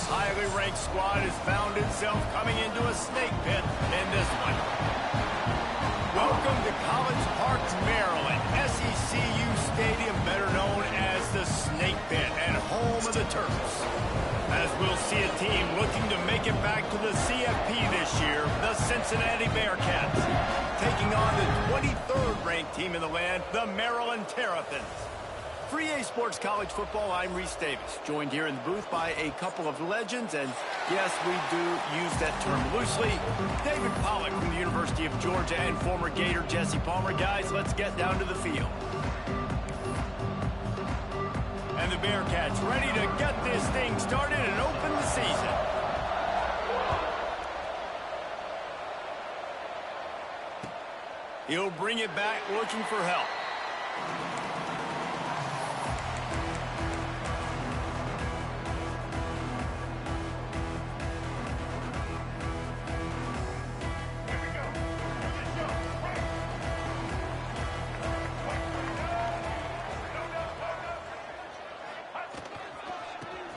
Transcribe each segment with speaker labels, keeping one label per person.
Speaker 1: This highly ranked squad has found itself coming into a snake pit in this one. Welcome to College Park, Maryland, SECU Stadium, better known as the Snake Pit and home of the Terps. As we'll see a team looking to make it back to the CFP this year, the Cincinnati Bearcats, taking on the 23rd ranked team in the land, the Maryland Terrapins. For EA Sports College Football, I'm Reese Davis, joined here in the booth by a couple of legends, and yes, we do use that term loosely. David Pollack from the University of Georgia and former Gator Jesse Palmer. Guys, let's get down to the field. And the Bearcats ready to get this thing started and open the season. He'll bring it back looking for help.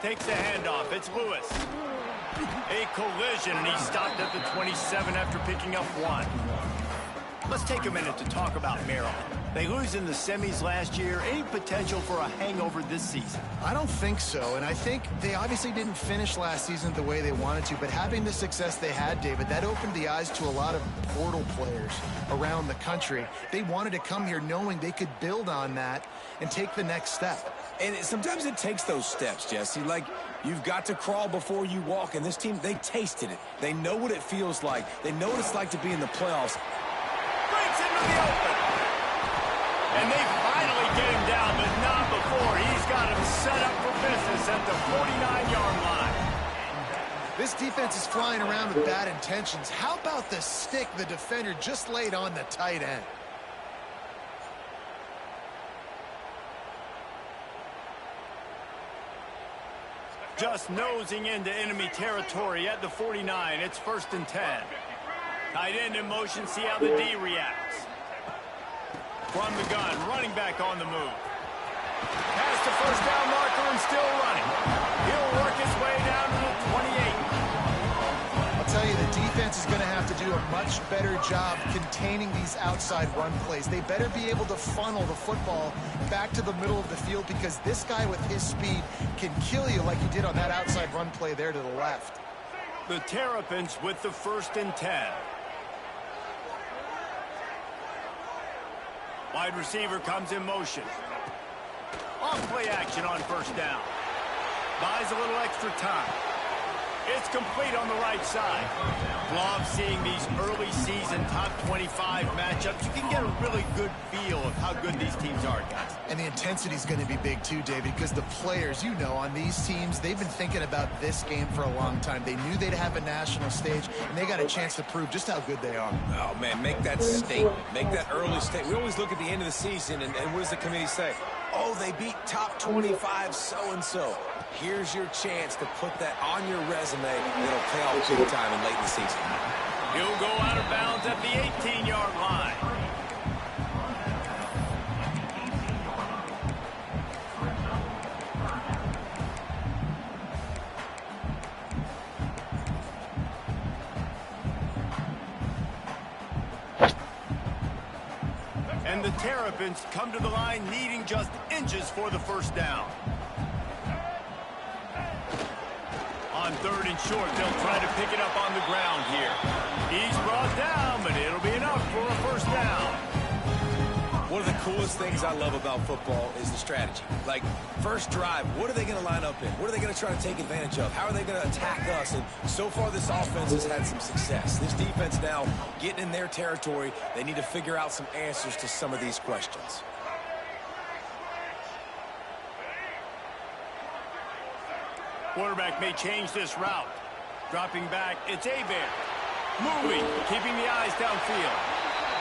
Speaker 1: Takes the handoff. It's Lewis. A collision, and he stopped at the 27 after picking up one. Let's take a minute to talk about Maryland. They lose in the semis last year. Any potential for a hangover this season?
Speaker 2: I don't think so, and I think they obviously didn't finish last season the way they wanted to, but having the success they had, David, that opened the eyes to a lot of portal players around the country. They wanted to come here knowing they could build on that and take the next step.
Speaker 3: And sometimes it takes those steps, Jesse. Like, you've got to crawl before you walk, and this team, they tasted it. They know what it feels like. They know what it's like to be in the playoffs.
Speaker 1: Breaks into the open. And they finally get him down, but not before. He's got him set up for business at the 49-yard line.
Speaker 2: This defense is flying around with bad intentions. How about the stick the defender just laid on the tight end?
Speaker 1: Just nosing into enemy territory at the 49. It's 1st and 10. Tight end in motion, see how the D reacts. From the gun, running back on the move. Past the first down marker and still running. He'll work his way down to the 28.
Speaker 2: I'll tell you, the defense is going to have to do a much better job containing these outside run plays. They better be able to funnel the football back to the middle of the field, because this guy with his speed can kill you like he did on that outside run play there to the left.
Speaker 1: The Terrapins with the 1st and 10. Wide receiver comes in motion. Off play action on 1st down. Buys a little extra time. It's complete on the right side. Love seeing these early season top 25 matchups. You can get a really good feel of how good these teams are, guys.
Speaker 2: And the intensity is going to be big too, David, because the players, you know, on these teams, they've been thinking about this game for a long time. They knew they'd have a national stage, and they got a chance to prove just how good they are.
Speaker 3: Oh, man, make that statement. Make that early statement. We always look at the end of the season, and what does the committee say? Oh, they beat top 25 so-and-so. Here's your chance to put that on your resume. It'll pay off big time and late in the season.
Speaker 1: He'll go out of bounds at the 18-yard line. And the Terrapins come to the line needing just inches for the 1st down. On 3rd and short, they'll try to pick it up on the ground here. He's brought down, but it'll be enough for a 1st down.
Speaker 3: One of the coolest things I love about football is the strategy. Like, first drive, what are they going to line up in? What are they going to try to take advantage of? How are they going to attack us? And so far, this offense has had some success. This defense now getting in their territory. They need to figure out some answers to some of these questions.
Speaker 1: Quarterback may change this route. Dropping back, it's Abear. Moving, keeping the eyes downfield.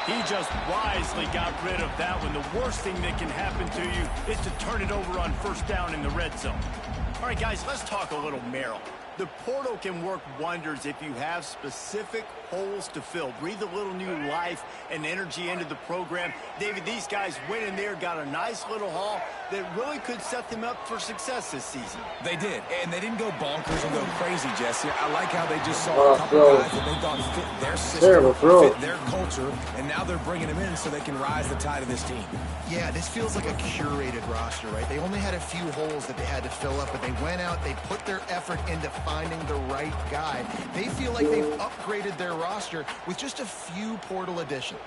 Speaker 1: He just wisely got rid of that one. The worst thing that can happen to you is to turn it over on 1st down in the red zone. All right, guys, let's talk a little Maryland. The portal can work wonders if you have specific holes to fill. Breathe a little new life and energy into the program. David, these guys went in there, got a nice little haul that really could set them up for success this season.
Speaker 3: They did, and they didn't go bonkers and go crazy, Jesse. I like how they just saw a couple guys that they thought fit their system, fit their culture, and now they're bringing them in so they can rise the tide of this team.
Speaker 2: Yeah, this feels like a curated roster, right? They only had a few holes that they had to fill up, but they went out, they put their effort into finding the right guy. They feel like they've upgraded their roster with just a few portal additions.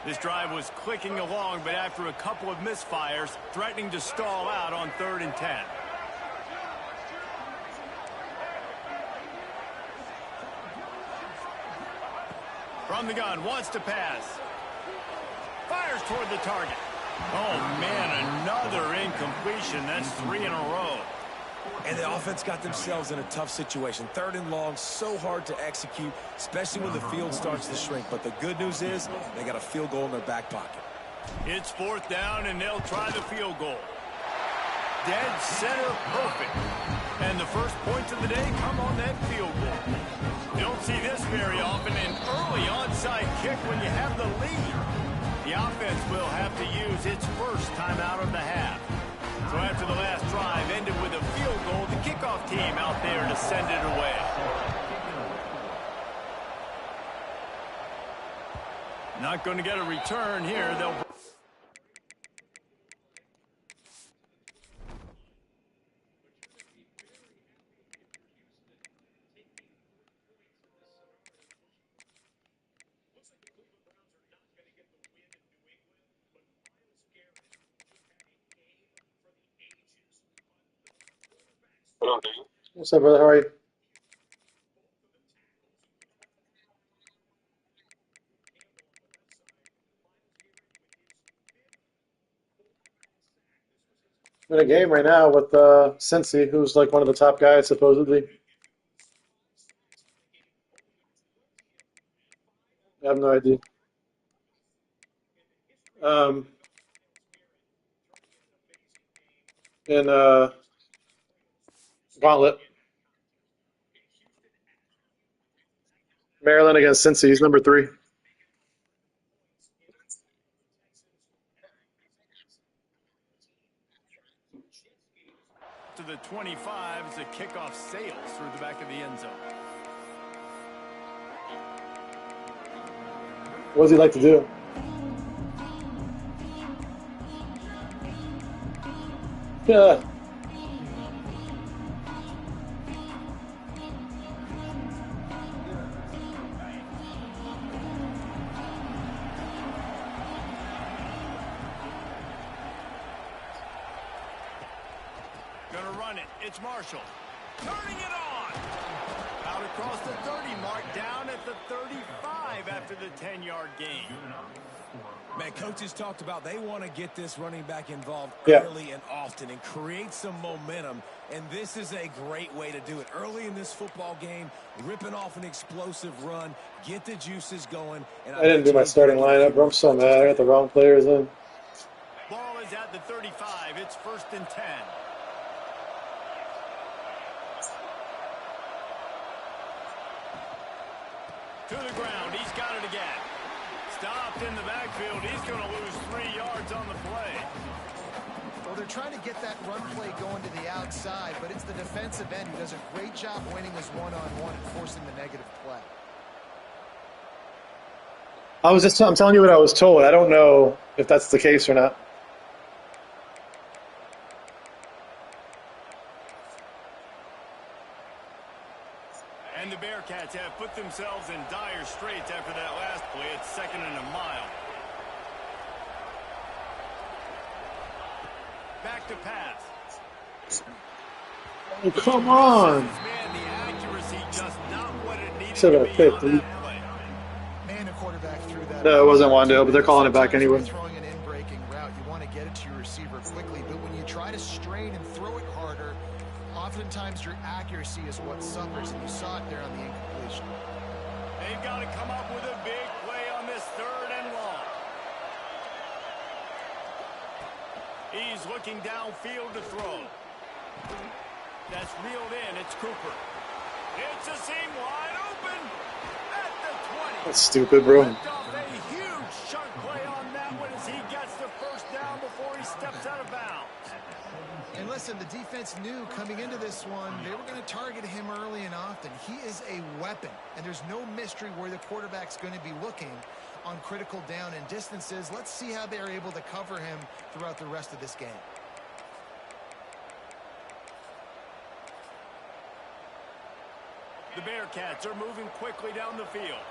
Speaker 1: This drive was clicking along, but after a couple of misfires, threatening to stall out on 3rd and 10. From the gun, wants to pass. Fires toward the target. Oh, man, another incompletion. That's 3 in a row.
Speaker 3: And the offense got themselves in a tough situation. 3rd and long, so hard to execute, especially when the field starts to shrink. But the good news is they got a field goal in their back pocket.
Speaker 1: It's 4th down, and they'll try the field goal. Dead center perfect. And the first points of the day come on that field goal. You don't see this very often, an early onside kick when you have the lead. The offense will have to use its first timeout of the half. So after the last drive ended with a field goal, the kickoff team out there to send it away. Not going to get a return here. They'll...
Speaker 4: What's up, brother? How are you? I'm in a game right now with Cincy, who's like one of the top guys, supposedly. I have no idea. Um, in Gauntlet. Maryland against Cincy. He's number 3.
Speaker 1: To the 25 as the kickoff sails through the back of the end zone.
Speaker 4: What does he like to do? Yeah.
Speaker 1: Gonna run it. It's Marshall. Turning it on. Out across the 30 mark, down at the 35 after the 10-yard gain.
Speaker 3: Man, coaches talked about they want to get this running back involved
Speaker 4: Yeah.
Speaker 3: early and often and create some momentum. And this is a great way to do it. Early in this football game, ripping off an explosive run, get the juices going. And
Speaker 4: I didn't do my starting lineup, bro. I'm so mad. I got the wrong players in.
Speaker 1: Ball is at the 35. It's 1st and 10. To the ground. He's got it again. Stopped in the backfield. He's going to lose 3 yards on the play.
Speaker 2: Well, they're trying to get that run play going to the outside, but it's the defensive end who does a great job winning his one-on-one and forcing the negative play.
Speaker 4: I'm telling you what I was told. I don't know if that's the case or not.
Speaker 1: And the Bearcats have put themselves in dire straits after that last play. It's 2nd and a mile. Back to pass.
Speaker 4: Oh, come on.
Speaker 1: Man, the accuracy just not what it needed
Speaker 4: Should
Speaker 1: to
Speaker 4: have
Speaker 1: be
Speaker 4: picked
Speaker 1: on
Speaker 4: him.
Speaker 1: that play.
Speaker 2: Man, the quarterback threw that.
Speaker 4: No, it wasn't Wandale, but they're calling it back
Speaker 2: Sometimes
Speaker 4: anyway.
Speaker 2: when you're throwing an in-breaking route, you want to get it to your receiver quickly, but when you try to strain and throw it harder, oftentimes your accuracy is what suffers, and you saw it there on the incompletion.
Speaker 1: They've got to come up with a big play on this 3rd and long. He's looking downfield to throw. That's reeled in. It's Cooper. It's a seam wide open at the 20.
Speaker 4: That's stupid, bro.
Speaker 1: Ripped off a huge chunk play on that one as he gets the first down before he steps out of bounds.
Speaker 2: And listen, the defense knew coming into this one, they were going to target him early and often. He is a weapon, and there's no mystery where the quarterback's going to be looking on critical down and distances. Let's see how they're able to cover him throughout the rest of this game.
Speaker 1: The Bearcats are moving quickly down the field.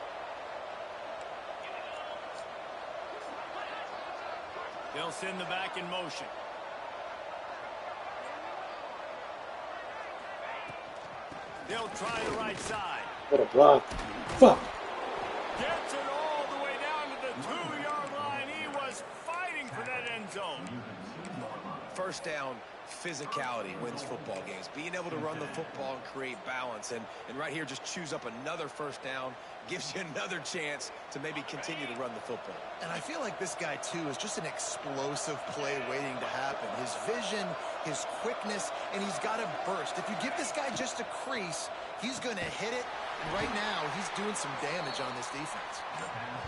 Speaker 1: They'll send the back in motion. They'll try the right side.
Speaker 4: What a block. Fuck.
Speaker 1: Gets it all the way down to the 2-yard line. He was fighting for that end zone.
Speaker 3: First down, physicality wins football games. Being able to run the football and create balance. And right here, just choose up another first down. Gives you another chance to maybe continue to run the football.
Speaker 2: And I feel like this guy, too, is just an explosive play waiting to happen. His vision, his quickness, and he's got a burst. If you give this guy just a crease, he's going to hit it. And right now, he's doing some damage on this defense.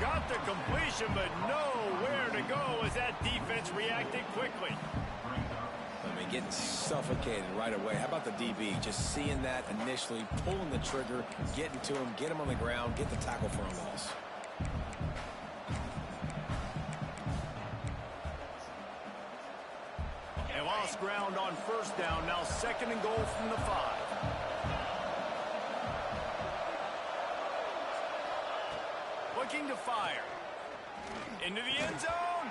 Speaker 1: Got the completion, but nowhere to go as that defense reacted quickly.
Speaker 3: I mean, getting suffocated right away. How about the DB? Just seeing that initially, pulling the trigger, getting to him, get him on the ground, get the tackle for a loss.
Speaker 1: They lost ground on first down. Now 2nd and goal from the 5. Looking to fire. Into the end zone.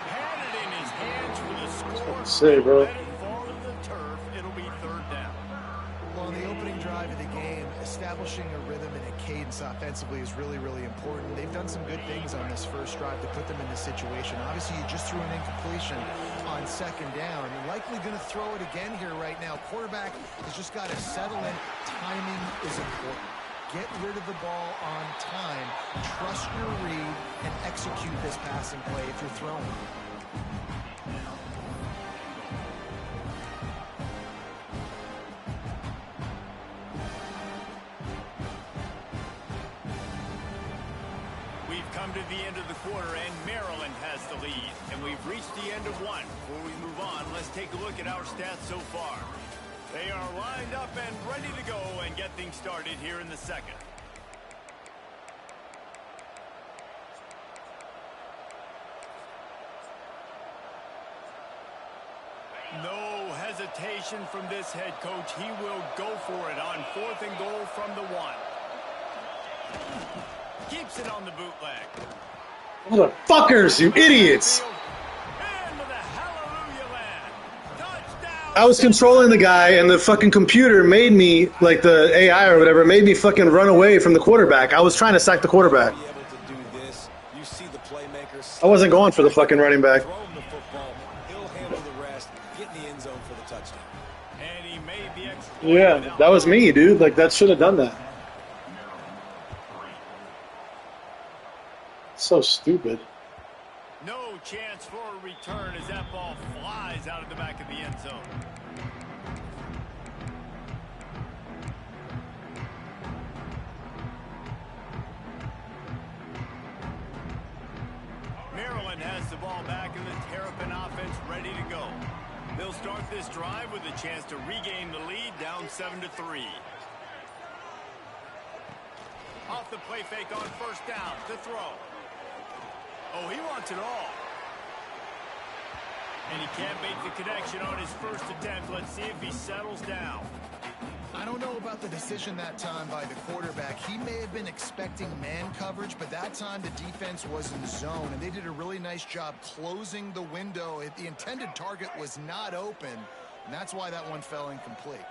Speaker 1: Had it in his hands for the score.
Speaker 4: Say, bro.
Speaker 1: Let it fall to the turf. It'll be 3rd down.
Speaker 2: Well, on the opening drive of the game, establishing a rhythm and a cadence offensively is really, really important. They've done some good things on this first drive to put them in this situation. Obviously, you just threw an incompletion on 2nd down. You're likely going to throw it again here right now. Quarterback has just got to settle in. Timing is important. Get rid of the ball on time. Trust your read and execute this passing play if you're throwing.
Speaker 1: We've come to the end of the quarter, and Maryland has the lead. And we've reached the end of one. Before we move on, let's take a look at our stats so far. They are lined up and ready to go and get things started here in the 2nd. No hesitation from this head coach. He will go for it on 4th and goal from the 1. Keeps it on the bootleg.
Speaker 4: Motherfuckers, you idiots! I was controlling the guy, and the fucking computer made me, like the AI or whatever, made me fucking run away from the quarterback. I was trying to sack the quarterback. I wasn't going for the fucking running back. Yeah, that was me, dude. Like, that should have done that. So stupid.
Speaker 1: No chance for a return as that ball flies out of the back of the end zone. Maryland has the ball back and the Terrapin offense ready to go. They'll start this drive with a chance to regain the lead, down 7-3. Off the play fake on first down to throw. Oh, he wants it all. And he can't make the connection on his first attempt. Let's see if he settles down.
Speaker 2: I don't know about the decision that time by the quarterback. He may have been expecting man coverage, but that time the defense was in zone, and they did a really nice job closing the window. The intended target was not open, and that's why that one fell incomplete.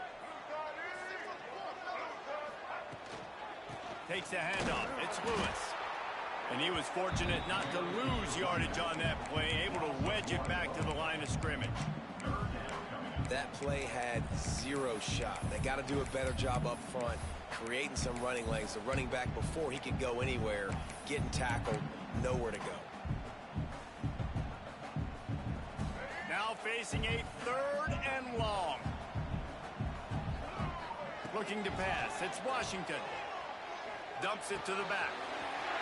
Speaker 1: Takes the handoff. It's Lewis. And he was fortunate not to lose yardage on that play, able to wedge it back to the line of scrimmage.
Speaker 3: That play had 0 shot. They got to do a better job up front, creating some running lanes. The running back, before he could go anywhere, getting tackled, nowhere to go.
Speaker 1: Now facing a 3rd and long. Looking to pass. It's Washington. Dumps it to the back.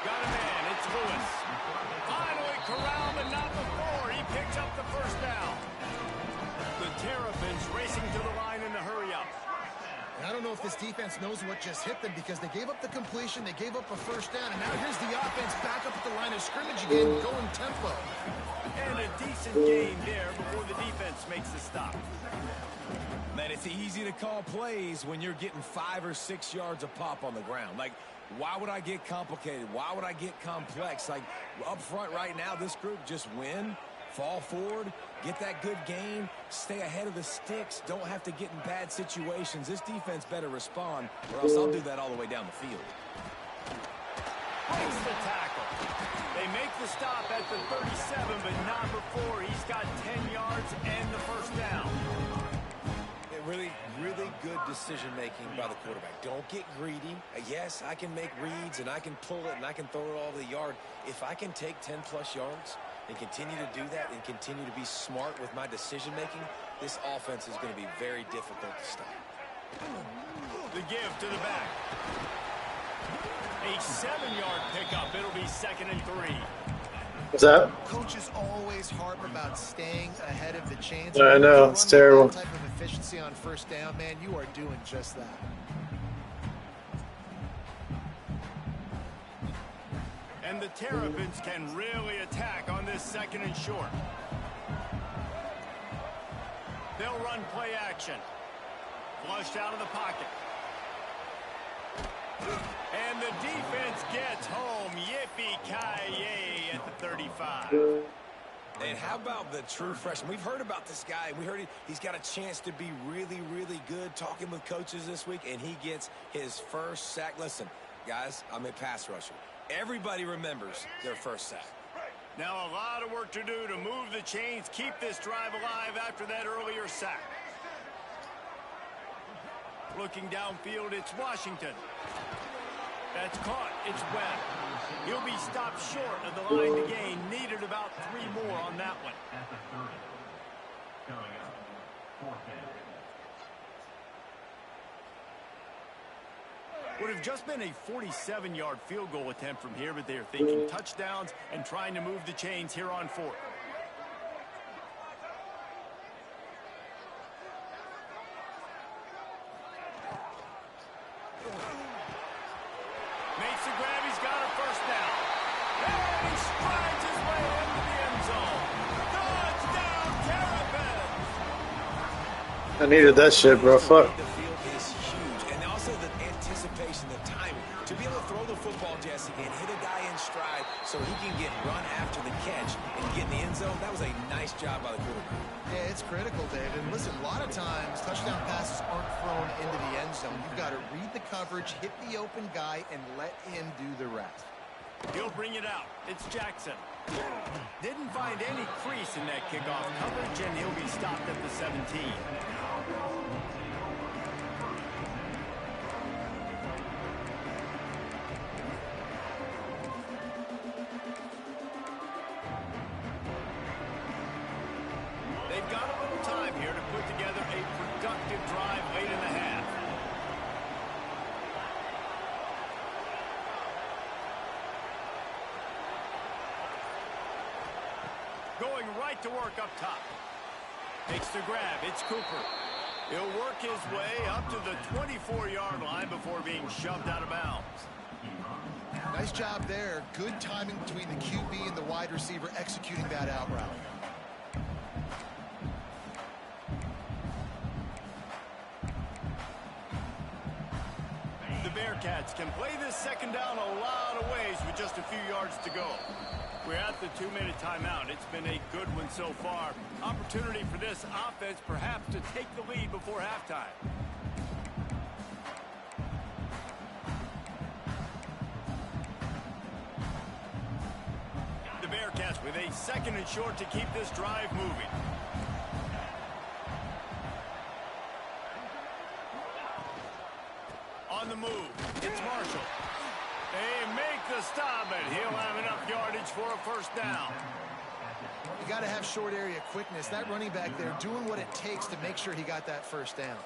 Speaker 1: Got a man. It's Lewis. Finally corralled, but not before. He picks up the first down. The Terrapins racing to the line in the hurry-up.
Speaker 2: I don't know if this defense knows what just hit them because they gave up the completion, they gave up a first down, and now here's the offense back up at the line of scrimmage again, going tempo.
Speaker 1: And a decent gain there before the defense makes the stop.
Speaker 3: Man, it's easy to call plays when you're getting 5 or 6 yards a pop on the ground. Like, why would I get complicated? Why would I get complex? Like, up front right now, this group just win, fall forward, get that good gain, stay ahead of the sticks, don't have to get in bad situations. This defense better respond, or else I'll do that all the way down the field.
Speaker 1: Breaks the tackle. They make the stop at the 37, but not before. He's got 10 yards and the first down.
Speaker 3: Really, really good decision-making by the quarterback. Don't get greedy. Yes, I can make reads, and I can pull it, and I can throw it all over the yard. If I can take 10-plus yards and continue to do that and continue to be smart with my decision-making, this offense is going to be very difficult to stop.
Speaker 1: The give to the back. A 7-yard pickup. It'll be 2nd and 3.
Speaker 4: What's that?
Speaker 2: Coaches always harp about staying ahead of the chains.
Speaker 4: I know, it's terrible.
Speaker 2: That type of efficiency on first down, man, you are doing just that.
Speaker 1: And the Terrapins can really attack on this 2nd and short. They'll run play action. Flushed out of the pocket. And the defense gets home. Yippee-ki-yay at the 35.
Speaker 3: And how about the true freshman? We've heard about this guy. We heard he's got a chance to be really, really good. Talking with coaches this week, and he gets his first sack. Listen, guys, I'm a pass rusher. Everybody remembers their first sack.
Speaker 1: Now a lot of work to do to move the chains, keep this drive alive after that earlier sack. Looking downfield, it's Washington. That's caught. It's Webb. He'll be stopped short of the line to gain. Needed about 3 more on that one. Would have just been a 47-yard field goal attempt from here, but they're thinking touchdowns and trying to move the chains here on 4th. Makes the grab. He's got a first down. And he strides his way into the end zone. Touchdown, Terrapins!
Speaker 4: I needed that shit, bro. Fuck.
Speaker 3: The field is huge, and also the anticipation, the timing. To be able to throw the football, Jesse, and hit a guy in stride so he can get run after the catch and get in the end zone, that was a nice job by the quarterback.
Speaker 2: Yeah, it's critical, David. And listen, a lot of times touchdown passes aren't thrown into the end zone. You've got to read the coverage, hit the open guy, and let him do the rest.
Speaker 1: He'll bring it out. It's Jackson. Didn't find any crease in that kickoff coverage, and he'll be stopped at the 17. They've got a little time here to put together a productive drive late in the half. Going right to work up top. Takes the grab. It's Cooper. He'll work his way up to the 24-yard line before being shoved out of bounds.
Speaker 2: Nice job there. Good timing between the QB and the wide receiver executing that out route.
Speaker 1: The Bearcats can play this 2nd down a lot of ways with just a few yards to go. We're at the 2-minute timeout. It's been a good one so far. Opportunity for this offense perhaps to take the lead before halftime. The Bearcats with a 2nd and short to keep this drive moving. On the move, it's Marshall. They make the stop, and he'll have enough yardage for a first down.
Speaker 2: You got to have short area quickness. That running back there doing what it takes to make sure he got that first down.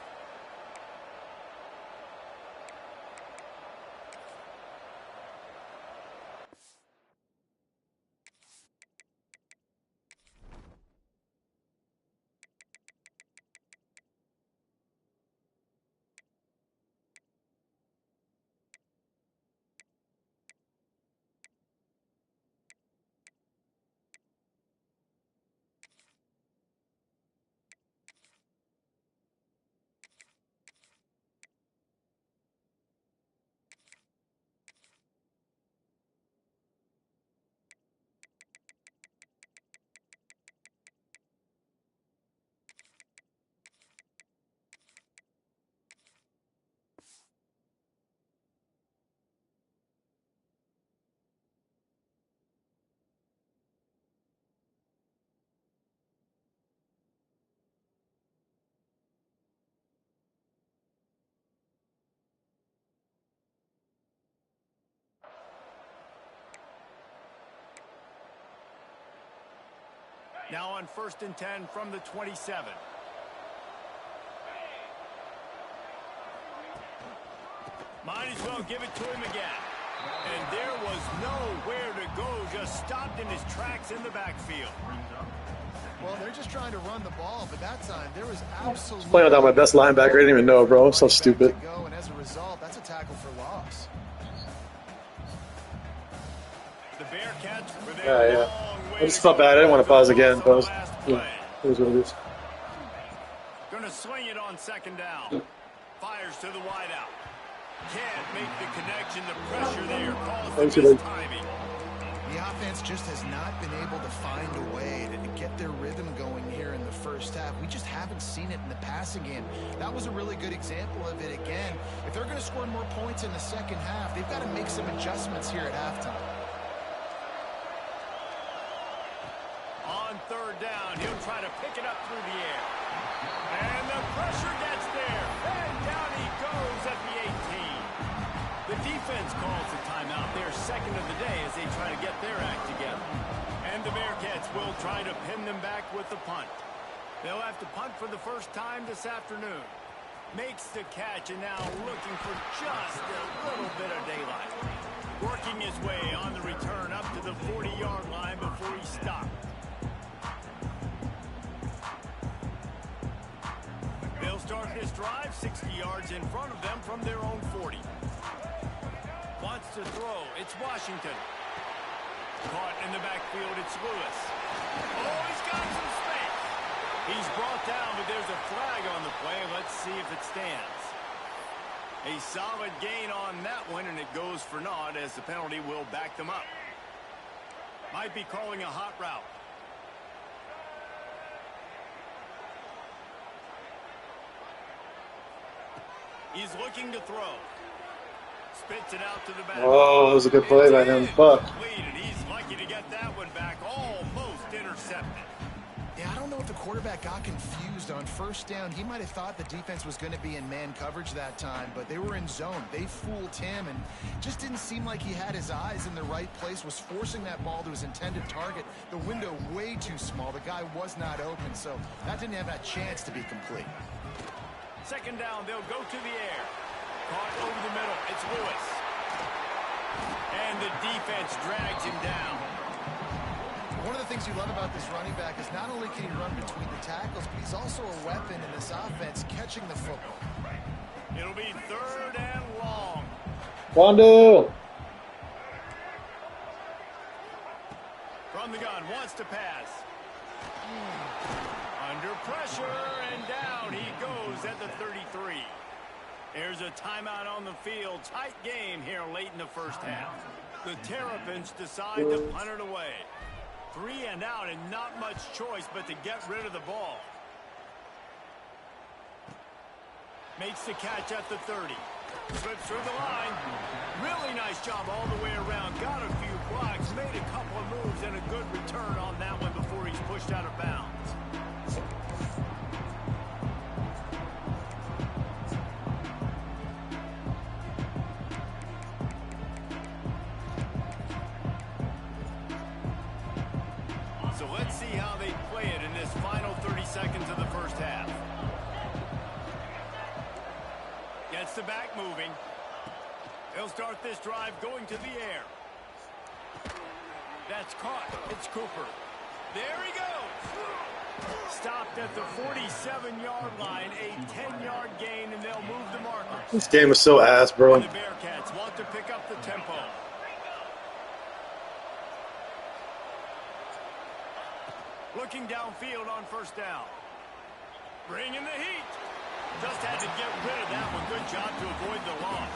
Speaker 1: Now on 1st and 10 from the 27. Might as well give it to him again. And there was nowhere to go, just stopped in his tracks in the backfield.
Speaker 2: Well, they're just trying to run the ball, but that time there was absolutely...
Speaker 4: Playing without my best linebacker, I didn't even know, bro. So stupid.
Speaker 2: And as a result, that's a tackle for loss.
Speaker 1: The Bearcats were
Speaker 4: there. Yeah. I just felt bad. I didn't want to pause again, but it was what it is.
Speaker 1: Gonna swing it on 2nd down. Fires to the wideout. Can't make the connection. The pressure there calls for timing.
Speaker 2: The offense just has not been able to find a way to get their rhythm going here in the first half. We just haven't seen it in the passing game. That was a really good example of it again. If they're going to score more points in the second half, they've got to make some adjustments here at halftime.
Speaker 1: On 3rd down, he'll try to pick it up through the air. And the pressure gets there. And down he goes at the 18. The defense calls a timeout, their second of the day, as they try to get their act together. And the Bearcats will try to pin them back with the punt. They'll have to punt for the first time this afternoon. Makes the catch, and now looking for just a little bit of daylight. Working his way on the return up to the 40-yard line before he stopped. They'll start this drive 60 yards in front of them from their own 40. Wants to throw. It's Washington. Caught in the backfield. It's Lewis. Oh, he's got some space. He's brought down, but there's a flag on the play. Let's see if it stands. A solid gain on that one, and it goes for naught as the penalty will back them up. Might be calling a hot route. He's looking to throw. Spits it out to the back.
Speaker 4: Oh, that was a good play by him. Fuck.
Speaker 1: And he's lucky to get that one back. Almost intercepted.
Speaker 2: Yeah, I don't know if the quarterback got confused on 1st down. He might have thought the defense was going to be in man coverage that time, but they were in zone. They fooled him and just didn't seem like he had his eyes in the right place, was forcing that ball to his intended target. The window way too small. The guy was not open, so that didn't have a chance to be complete.
Speaker 1: 2nd down, they'll go to the air. Caught over the middle. It's Lewis. And the defense drags him down.
Speaker 2: One of the things you love about this running back is not only can he run between the tackles, but he's also a weapon in this offense catching the football.
Speaker 1: It'll be 3rd and long.
Speaker 4: Wando.
Speaker 1: From the gun, wants to pass. Under pressure, and down he goes at the 33. There's a timeout on the field. Tight game here late in the first half. The Terrapins decide to punt it away. 3 and out, and not much choice but to get rid of the ball. Makes the catch at the 30. Slips through the line. Really nice job all the way around. Got a few blocks, made a couple of moves, and a good return on that one before he's pushed out of bounds. So let's see how He'll start this drive going to the air. That's caught. It's Cooper. There he goes. Stopped at the 47-yard line, a 10-yard gain, and they'll move the markers.
Speaker 4: This game is so ass, bro.
Speaker 1: And the Bearcats want to pick up the tempo. Looking downfield on first down. Bringing the heat. Just had to get rid of that one. Good job to avoid the loss.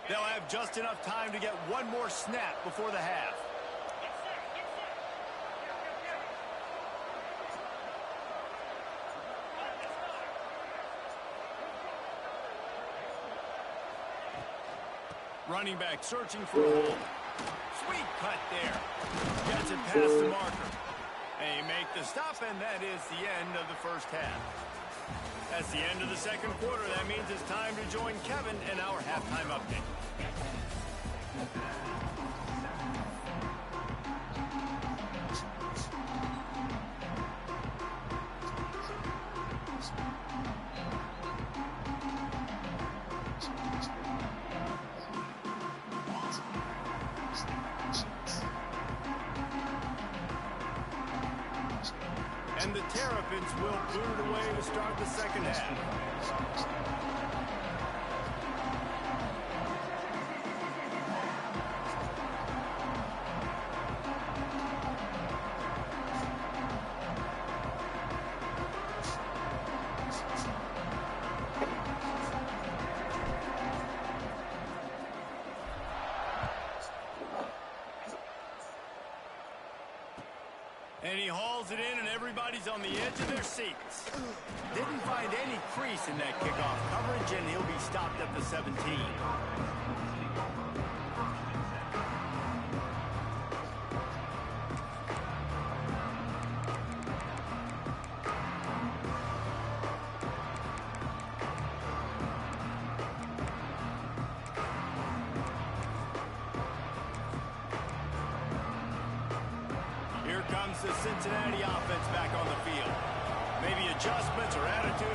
Speaker 1: They'll have just enough time to get one more snap before the half. Running back searching for a hole. Sweet cut there. Gets it past the marker. They make the stop, and that is the end of the first half. That's the end of the second quarter. That means it's time to join Kevin in our halftime update. And the Terrapins will boot it away to start the second half. And he hauls it in, and everybody's on the edge of their seats. Didn't find any crease in that kickoff coverage, and he'll be stopped at the 17. Here comes the Cincinnati offense back on the field. Maybe adjustments or attitude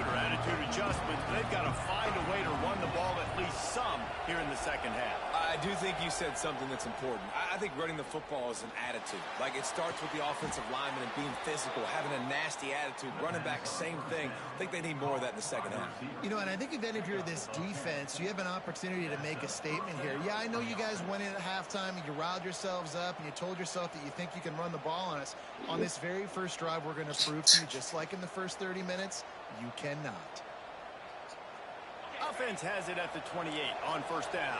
Speaker 1: adjustments, but they've got to find a way to run the ball at least some here in the second half.
Speaker 3: I do think you said something that's important. I think running the football is an attitude. Like, it starts with the offensive lineman and being physical, having a nasty attitude. Running back, same thing. I think they need more of that in the second half.
Speaker 2: You know, and I think if you're this defense, you have an opportunity to make a statement here. Yeah, I know you guys went in at halftime and you riled yourselves up and you told yourself that you think you can run the ball on us. On this very first drive, we're going to prove to you, just like in the first 30 minutes, you cannot.
Speaker 1: Offense has it at the 28 on first down.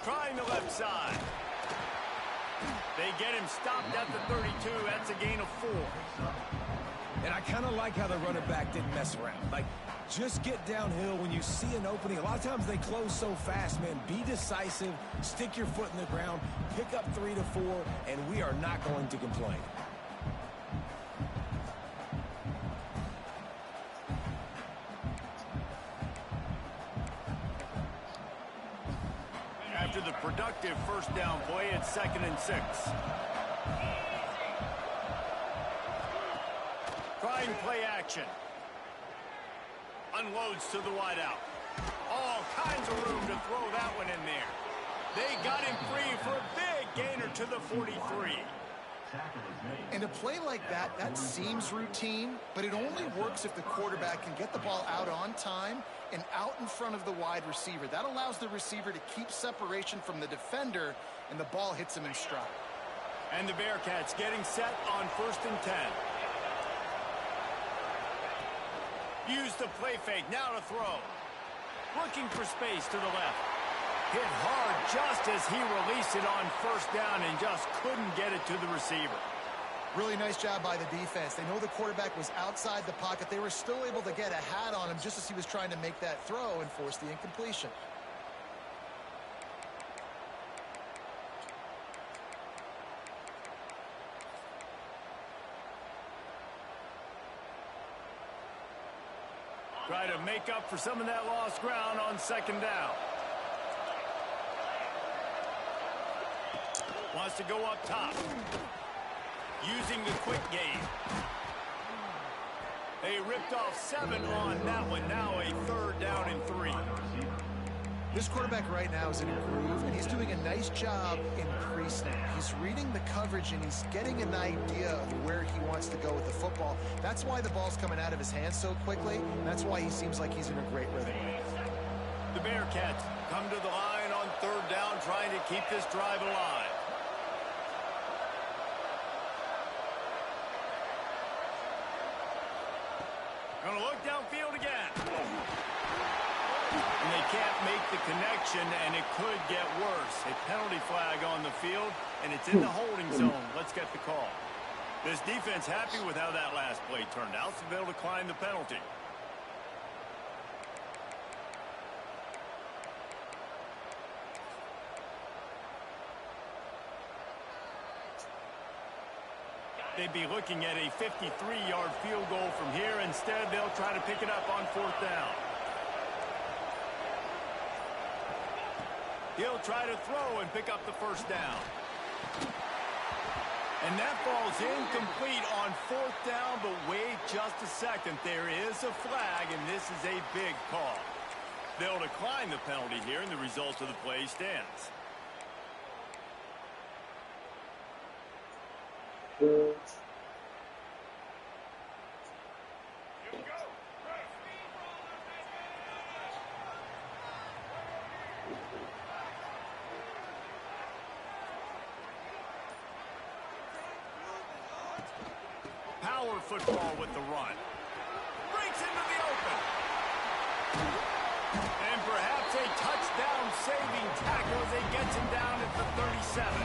Speaker 1: Trying the left side. They get him stopped at the 32. That's a gain of 4.
Speaker 3: And I kind of like how the running back didn't mess around. Like, just get downhill when you see an opening. A lot of times they close so fast, man. Be decisive, stick your foot in the ground, pick up 3 to 4, and we are not going to complain.
Speaker 1: After the productive first down play, it's 2nd and 6. Trying play action. Unloads to the wideout. All kinds of room to throw that one in there. They got him free for a big gainer to the 43.
Speaker 2: And a play like that, that seems routine, but it only works if the quarterback can get the ball out on time and out in front of the wide receiver. That allows the receiver to keep separation from the defender, and the ball hits him in stride.
Speaker 1: And the Bearcats getting set on 1st and 10. Use the play fake, now to throw. Looking for space to the left. Hit hard just as he released it on first down and just couldn't get it to the receiver.
Speaker 2: Really nice job by the defense. They know the quarterback was outside the pocket. They were still able to get a hat on him just as he was trying to make that throw and force the incompletion.
Speaker 1: Try to make up for some of that lost ground on second down. Wants to go up top. Using the quick game. They ripped off 7 on that one. Now a 3rd down and 3.
Speaker 2: This quarterback right now is in a groove, and he's doing a nice job in pre-snap. He's reading the coverage, and he's getting an idea of where he wants to go with the football. That's why the ball's coming out of his hands so quickly, and that's why he seems like he's in a great rhythm.
Speaker 1: The Bearcats come to the line on 3rd down, trying to keep this drive alive. Gonna look downfield again. And they can't make the connection, and it could get worse. A penalty flag on the field, and it's in the holding zone. Let's get the call. This defense happy with how that last play turned out, so they'll decline the penalty. They'd be looking at a 53-yard field goal from here. Instead, they'll try to pick it up on 4th down. He'll try to throw and pick up the 1st down. And that falls incomplete on 4th down, but wait just a second. There is a flag, and this is a big call. They'll decline the penalty here, and the result of the play stands. Power football with the run. Breaks into the open. And perhaps a touchdown-saving tackle as he gets him down at the 37.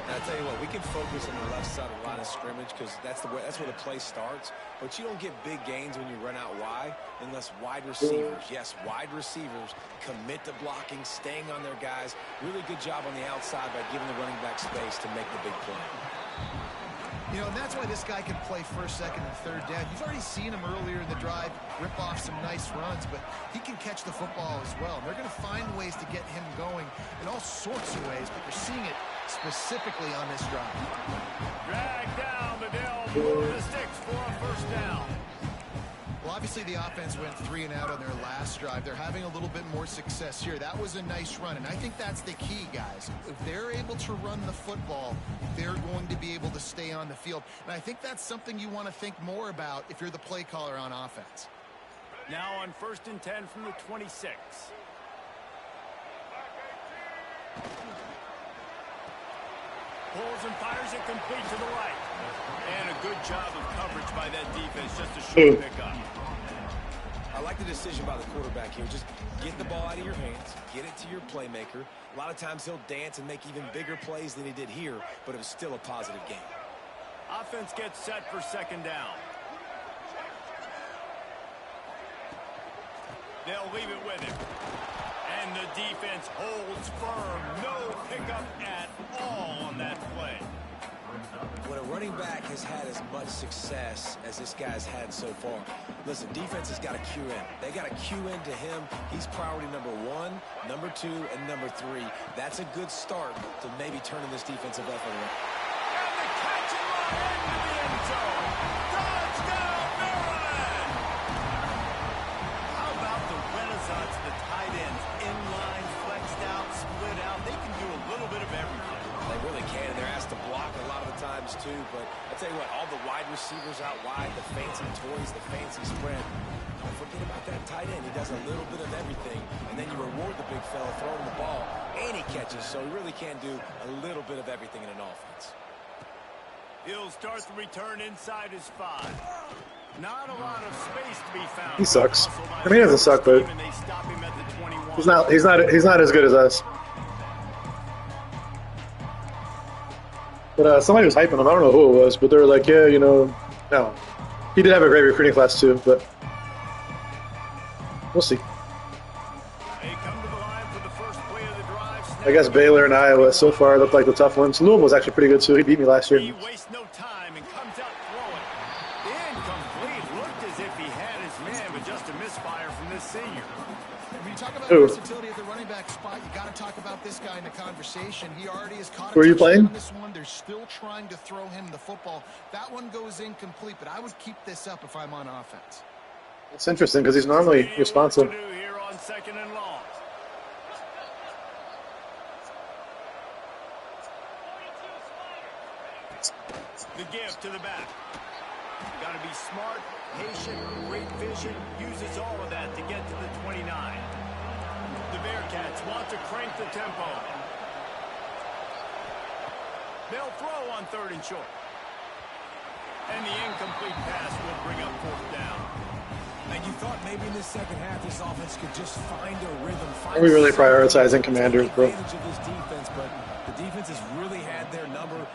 Speaker 3: I'll tell you what, we can focus on the left side of the line of scrimmage because that's where the play starts. But you don't get big gains when you run out wide unless wide receivers, yes, wide receivers, commit to blocking, staying on their guys. Really good job on the outside by giving the running back space to make the big play.
Speaker 2: You know, and that's why this guy can play 1st, 2nd, and 3rd down. You've already seen him earlier in the drive rip off some nice runs, but he can catch the football as well. And they're going to find ways to get him going in all sorts of ways, but you're seeing it specifically on this drive.
Speaker 1: Drag down, but they'll move the sticks for a 1st down.
Speaker 2: Well, obviously the offense went 3 and out on their last drive. They're having a little bit more success here. That was a nice run, and I think that's the key, guys. If they're able to run the football, they're going to be able to stay on the field. And I think that's something you want to think more about if you're the play caller on offense.
Speaker 1: Now on 1st and 10 from the 26. Pulls and fires it complete to the right. And a good job of coverage by that defense, just a short pickup.
Speaker 3: I like the decision by the quarterback here. Just get the ball out of your hands, get it to your playmaker. A lot of times he'll dance and make even bigger plays than he did here, but it was still a positive game.
Speaker 1: Offense gets set for 2nd down. They'll leave it with him. And the defense holds firm. No pickup at all on that play.
Speaker 3: When a running back has had as much success as this guy's had so far, listen, defense has got to cue in. They got to cue into him. He's priority number 1, number 2, and number 3. That's a good start to maybe turning this defensive effort around.
Speaker 1: And the catch and run into the end zone. Touchdown, Maryland! How about the renaissance of the tight ends? Inline, flexed out, split out. They can do a little bit of everything.
Speaker 3: They really can, and they're asked to block a lot of the times too, but I tell you what, all the wide receivers out wide, the fancy toys, the fancy spread, don't forget about that tight end. He does a little bit of everything, and then you reward the big fella throwing the ball, and he catches, so he really can do a little bit of everything in an offense.
Speaker 1: He'll start the return inside his 5. Not a lot of space to be found.
Speaker 4: He sucks. I mean, he doesn't suck, but he's not as good as us. But somebody was hyping him. I don't know who it was, but they were like, yeah, you know, no. He did have a great recruiting class too, but we'll see.
Speaker 1: They come to the line for the first play of the drive.
Speaker 4: I guess Baylor and Iowa so far look like the tough ones. Louisville was actually pretty good too. He beat me last year.
Speaker 1: He wastes no time and comes out throwing. Incomplete. Looked as if he had his Man, but just a misfire from this senior.
Speaker 2: When you talk about versatility at the running back spot, you got to talk about this guy in the conversation. He already has caught a touchdown on this one. They're still trying to throw him the football. That one goes incomplete, but I would keep this up if I'm on offense.
Speaker 4: It's interesting because he's normally responsive.
Speaker 1: Here on 2nd and long. The give to the back. Got to be smart, patient, great vision. Uses all of that to get to the 29. The Bearcats want to crank the tempo. They'll throw on 3rd and short. And the incomplete pass will bring up 4th down.
Speaker 3: And you thought maybe in this second half this offense could just find a rhythm.
Speaker 4: Are we really prioritizing Commanders, bro?
Speaker 3: Advantage of this defense, but the defense has really had their number.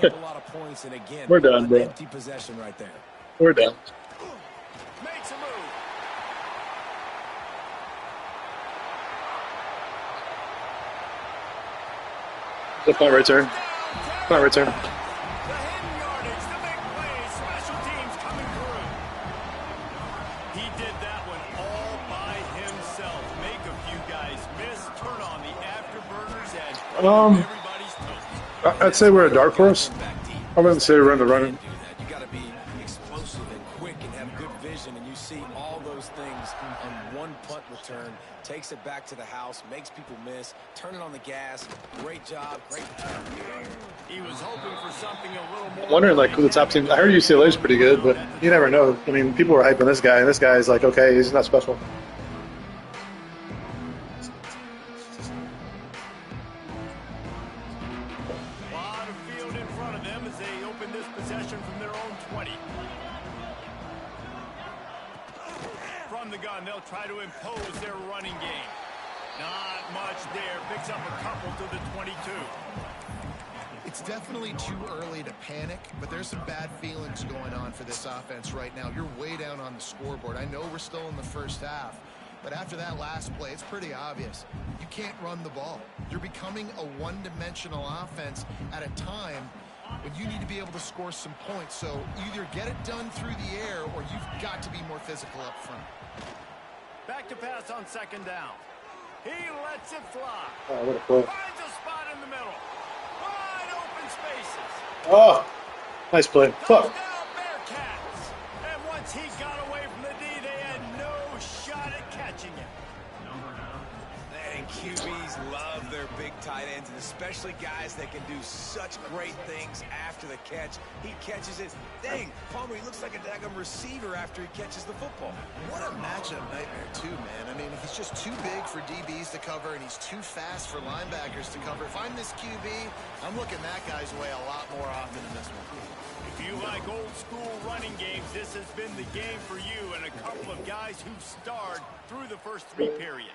Speaker 3: A lot of points, and again,
Speaker 4: we're done, bro.
Speaker 3: Empty possession right there.
Speaker 4: We're done.
Speaker 1: Makes a move.
Speaker 4: The punt return. Punt return.
Speaker 1: The hidden yardage, the big plays, special teams coming through. He did that one all by himself. Make a few guys miss, turn on the afterburners, and everybody's toast.
Speaker 4: I'd say we're a dark horse. I wouldn't say we're in the running.
Speaker 3: You got to be explosive and quick and have good vision, and you see all those things on one punt return. Takes it back to the house, makes people miss, turning on the gas. Great job, great return.
Speaker 1: He was hoping for something a little more.
Speaker 4: I'm wondering, like, who the top team. I heard UCLA is pretty good, but you never know. I mean, people were hyping this guy, and this guy is like, okay, he's not special.
Speaker 1: A lot of field in front of them as they open this possession from their own 20. From the gun, they'll try to impose their running game. Not much there. Picks up a couple to the 22.
Speaker 2: It's definitely too early to panic, but there's some bad feelings going on for this offense right now. You're way down on the scoreboard. I know we're still in the first half, but after that last play, it's pretty obvious. You can't run the ball. You're becoming a one-dimensional offense at a time when you need to be able to score some points. So either get it done through the air or you've got to be more physical up front.
Speaker 1: Back to pass on 2nd down. He lets it fly.
Speaker 4: Oh, what a play.
Speaker 1: Finds a spot in the middle. Wide open spaces.
Speaker 4: Oh, nice play. Fuck.
Speaker 1: Touchdown Bearcats. And once he got away from the D, they had no shot at catching him.
Speaker 3: And QBs love their big tight ends, and especially guys that can do such great things after the catch. He catches it. Dang, Palmer, he looks like a daggum receiver after he catches the football.
Speaker 2: What a matchup nightmare, too, man. I mean, he's just too big for DBs to cover, and he's too fast for linebackers to cover. If I'm this QB, I'm looking that guy's way a lot more often than this one.
Speaker 1: If you like old school running games, this has been the game for you and a couple of guys who starred through the first 3 periods.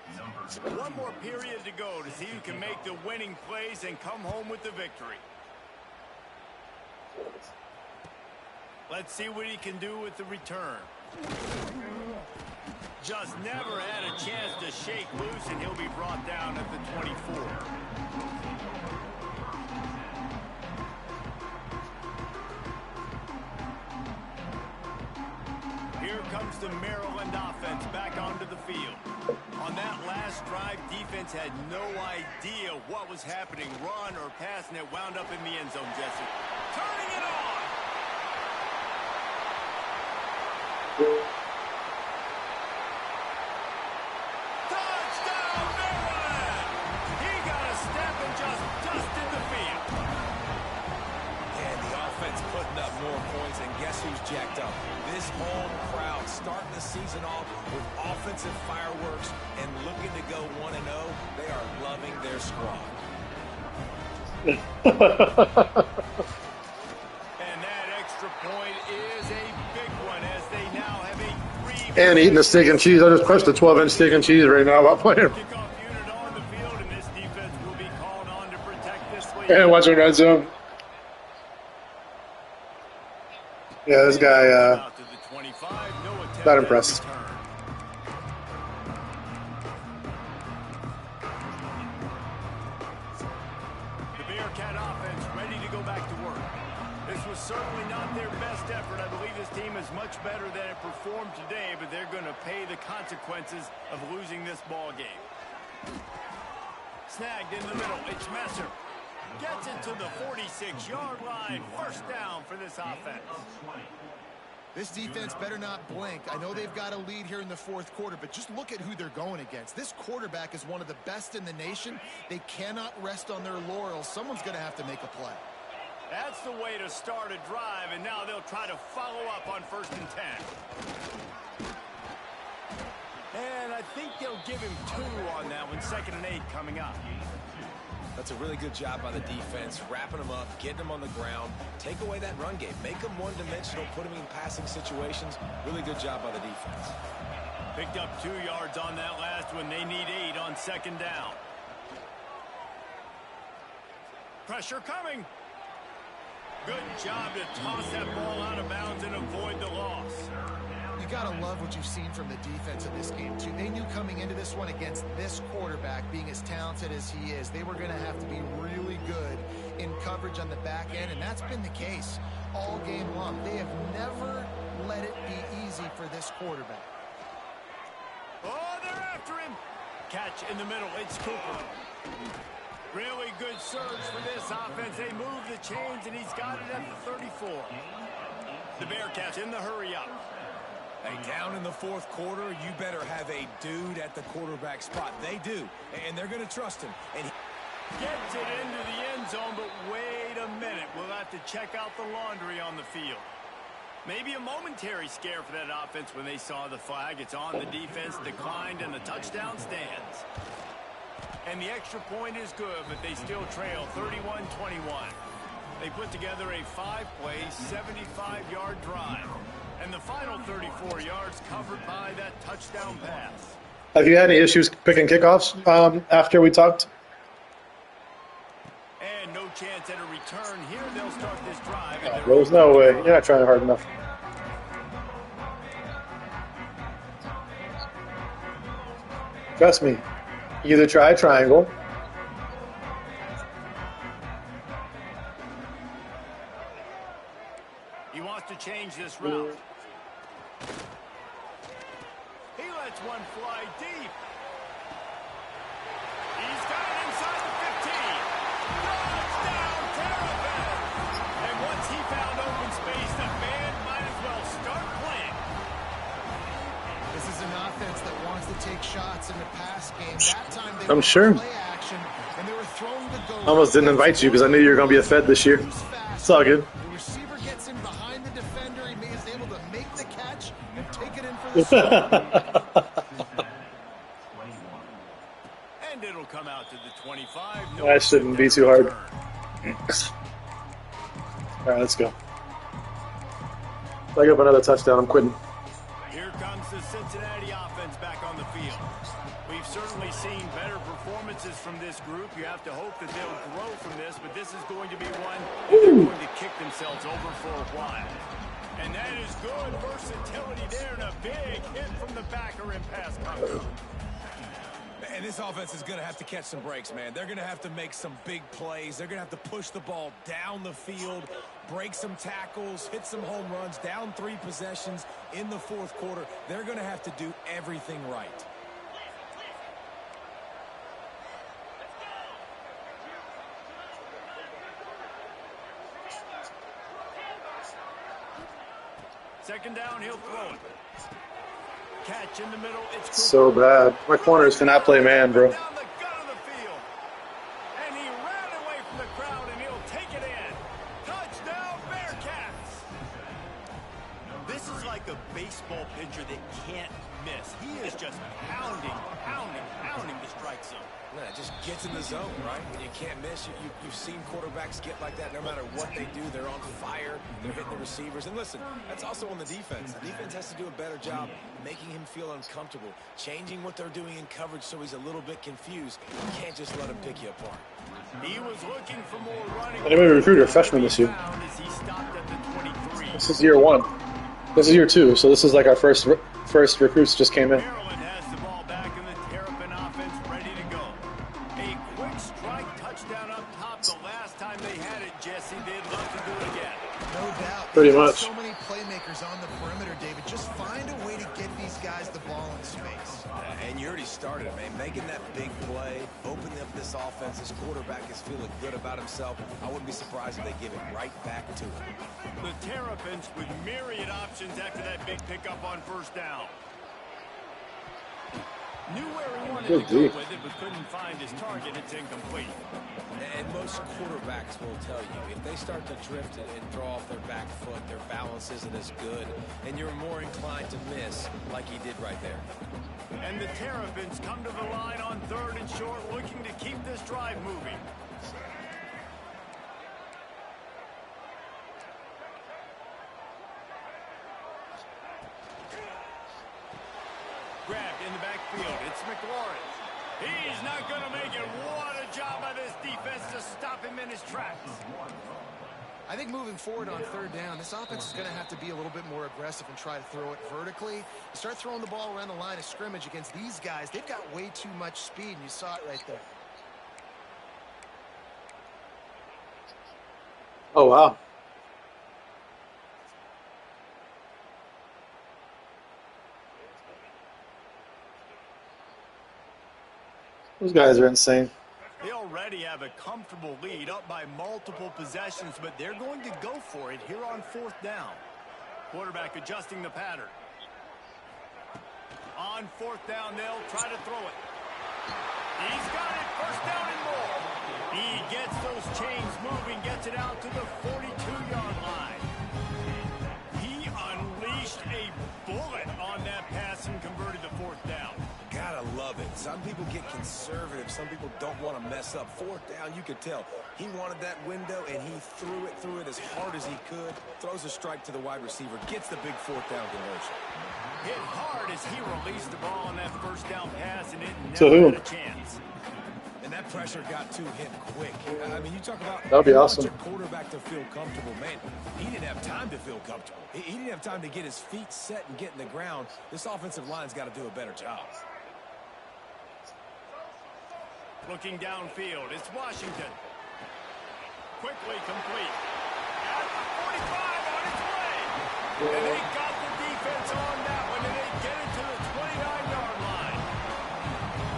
Speaker 1: One more period to go to see who can make the winning plays and come home with the victory. Let's see what he can do with the return. Just never had a chance to shake loose, and he'll be brought down at the 24. Here comes the Maryland offense back onto the field. On that last drive, defense had no idea what was happening, run or pass, and it wound up in the end zone, Jesse. Turning it on! Touchdown, Maryland! He got a step and just dusted the field.
Speaker 3: And the offense putting up more points, and guess who's jacked up? This home crowd starting the season off with offensive fireworks and looking to go 1-0. They are loving their squad.
Speaker 1: And that extra point is a big one as they now have a 3.
Speaker 4: And eating the steak and cheese. I just crushed a 12-inch steak and cheese right now while playing.
Speaker 1: Kickoff unit on the field, and this defense will be called on to protect this lead.
Speaker 4: And watching red zone. Yeah, this guy,
Speaker 1: Out to the 25, no attempt
Speaker 4: not
Speaker 1: at
Speaker 4: impressed.
Speaker 1: return. The Bearcat offense ready to go back to work. This was certainly not their best effort. I believe this team is much better than it performed performed today, but they're going to pay the consequences of losing this ball game. Snagged in the middle. It's Messer. Gets it to the 46-yard line. First down for this offense.
Speaker 2: This defense better not blink. I know they've got a lead here in the fourth quarter, but just look at who they're going against. This quarterback is one of the best in the nation. They cannot rest on their laurels. Someone's going to have to make a play.
Speaker 1: That's the way to start a drive, and now they'll try to follow up on 1st and 10. And I think they'll give him 2 on that one. 2nd and 8 coming up.
Speaker 3: That's a really good job by the defense, wrapping them up, getting them on the ground, take away that run game, make them one-dimensional, put them in passing situations. Really good job by the defense.
Speaker 1: Picked up 2 yards on that last one. They need 8 on 2nd down. Pressure coming. Good job to toss that ball out of bounds and avoid the loss.
Speaker 2: You gotta love what you've seen from the defense in this game, too. They knew coming into this one against this quarterback, being as talented as he is, they were gonna have to be really good in coverage on the back end, and that's been the case all game long. They have never let it be easy for this quarterback.
Speaker 1: Oh, they're after him. Catch in the middle. It's Cooper. Really good surge for this offense. They move the chains, and he's got it at the 34. The Bearcats in the hurry up.
Speaker 3: Hey, down in the fourth quarter, you better have a dude at the quarterback spot. They do, and they're going to trust him. And
Speaker 1: gets it into the end zone, but wait a minute. We'll have to check out the laundry on the field. Maybe a momentary scare for that offense when they saw the flag. It's on the defense, declined, and the touchdown stands. And the extra point is good, but they still trail 31-21. They put together a 5-play, 75-yard drive. And the final 34 yards covered by that touchdown pass.
Speaker 4: Have you had any issues picking kickoffs after we talked?
Speaker 1: And no chance at a return here. They'll start this drive.
Speaker 4: There's no way. You're not trying hard enough. Trust me. Either try triangle.
Speaker 1: He wants to change this route. He lets one fly deep. He's got it inside the 15. Touchdown, Terrapin. And once he found open space, the band might as well start playing.
Speaker 2: This is an offense that wants to take shots in the pass game. That time they
Speaker 4: I'm sure.
Speaker 2: play action, and they were throwing the goal.
Speaker 4: I almost didn't invite you because I knew you were going to be a Fed this year. It's all good.
Speaker 2: The receiver gets in behind the defender. He is able to make the catch and take it in for the score.
Speaker 1: And it'll come out to the 25.
Speaker 4: That shouldn't be too hard. All right, let's go. If I get up another touchdown, I'm quitting.
Speaker 1: Here comes the Cincinnati offense back on the field. We've certainly seen better performances from this group. You have to hope that they'll grow from this, but this is going to be one that they're going to kick themselves over for a while. And that is good versatility there, and a big hit from the backer in pass coverage.
Speaker 3: And this offense is going to have to catch some breaks, man. They're going to have to make some big plays. They're going to have to push the ball down the field, break some tackles, hit some home runs, down 3 possessions in the fourth quarter. They're going to have to do everything right.
Speaker 1: Second down, he'll throw it. Catch in the middle. It's Cooper.
Speaker 4: So bad. My corners cannot play man, bro.
Speaker 1: Down the gut of the field. And he ran away from the crowd, and he'll take it in. Touchdown, Bearcats. This is like a baseball pitcher that can't miss. He is just pounding the strike zone.
Speaker 3: Yeah, it just gets in the zone, right? You can't miss. You've seen quarterbacks get like that no matter what they do. They're on fire. They're hitting the receivers. And listen, that's also on the defense. The defense has to do a better job making him feel uncomfortable, changing what they're doing in coverage so he's a little bit confused. You can't just let him pick you apart.
Speaker 1: He was looking for more running.
Speaker 4: Anybody recruited a freshman this year?
Speaker 1: As he stopped at the 23.
Speaker 4: This is year 1. This is year 2, so this is like our first recruits just came in.
Speaker 1: Maryland has the ball back, and the Terrapin offense ready to go. A quick strike touchdown up top. The last time they had it, Jesse, they'd love to do it again.
Speaker 2: No doubt.
Speaker 4: Pretty
Speaker 2: They've got
Speaker 4: much.
Speaker 2: So many playmakers on the perimeter, David. Just find a guys the ball in space.
Speaker 3: And you already started it, man. Making that big play, opening up this offense. This quarterback is feeling good about himself. I wouldn't be surprised if they give it right back to him.
Speaker 1: The Terrapins with myriad options after that big pickup on first down. Knew where he wanted to go with it, but couldn't find his target. It's incomplete.
Speaker 3: And most quarterbacks will tell you, if they start to drift and throw off their back foot, their balance isn't as good, and you're more inclined to miss like he did right there.
Speaker 1: And the Terrapins come to the line on 3rd and short, looking to keep this drive moving. Grabbed in the backfield. It's McLaurin. He's not going to make it. What a job by this defense to stop him in his tracks.
Speaker 2: I think moving forward on 3rd down, this offense is going to have to be a little bit more aggressive and try to throw it vertically. You start throwing the ball around the line of scrimmage against these guys, they've got way too much speed, and you saw it right there.
Speaker 4: Oh, wow. Those guys are insane.
Speaker 1: They already have a comfortable lead up by multiple possessions, but they're going to go for it here on 4th down. Quarterback adjusting the pattern. On 4th down, they'll try to throw it. He's got it. 1st down and more. He gets those chains moving, gets it out to the 42-yard line. He unleashed a bullet on that pass and converted to 4th down.
Speaker 3: Gotta love it. Some people get conservative. Some people don't want to mess up. 4th down, you could tell. He wanted that window, and he threw it as hard as he could. Throws a strike to the wide receiver. Gets the big 4th down conversion.
Speaker 1: Hit hard as he released the ball on that 1st down pass, and it
Speaker 4: To
Speaker 1: never
Speaker 4: whom?
Speaker 1: had a chance.
Speaker 3: And that pressure got to him quick. I mean, you talk about
Speaker 4: That'd be
Speaker 3: you want
Speaker 4: awesome.
Speaker 3: your quarterback to feel comfortable. Man, he didn't have time to feel comfortable. He didn't have time to get his feet set and get in the ground. This offensive line's got to do a better job.
Speaker 1: Looking downfield, it's Washington. Quickly complete. At the 45 on its way. And they got the defense on that one, and they get it to the 29-yard line.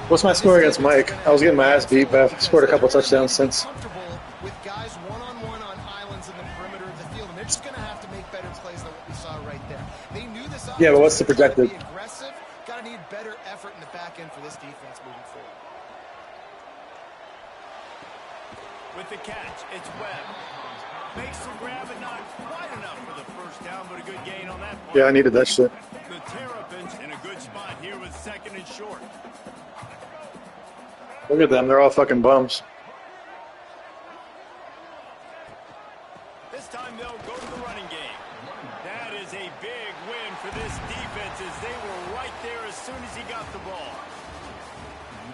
Speaker 4: What's my score against Mike? I was getting my ass beat, but I've scored a couple touchdowns since.
Speaker 2: Comfortable with guys one-on-one on islands in the perimeter of the field, and they're just going to have to make better plays than what we saw right there. They knew this offense
Speaker 4: Yeah, but what's the
Speaker 2: was gonna
Speaker 4: projected?
Speaker 2: be aggressive. Got to need better effort in the back end for this defense moving forward.
Speaker 1: With the catch, it's Webb. Makes the grab, and not quite enough for the 1st down, but a good gain on that play.
Speaker 4: Yeah, I needed that shit.
Speaker 1: The Terrapins in a good spot here with 2nd and short.
Speaker 4: Look at them. They're all fucking bums.
Speaker 1: This time they'll go to the running game. That is a big win for this defense as they were right there as soon as he got the ball.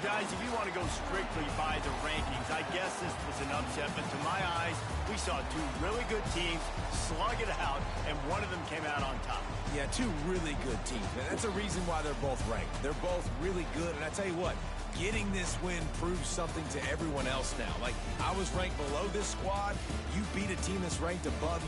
Speaker 1: Guys, if you want to go strictly by the rankings, I guess this was an upset, but to my eyes, we saw 2 really good teams slug it out, and one of them came out on top.
Speaker 3: Yeah, 2 really good teams. And that's a reason why they're both ranked. They're both really good. And I tell you what, getting this win proves something to everyone else now. Like, I was ranked below this squad. You beat a team that's ranked above you.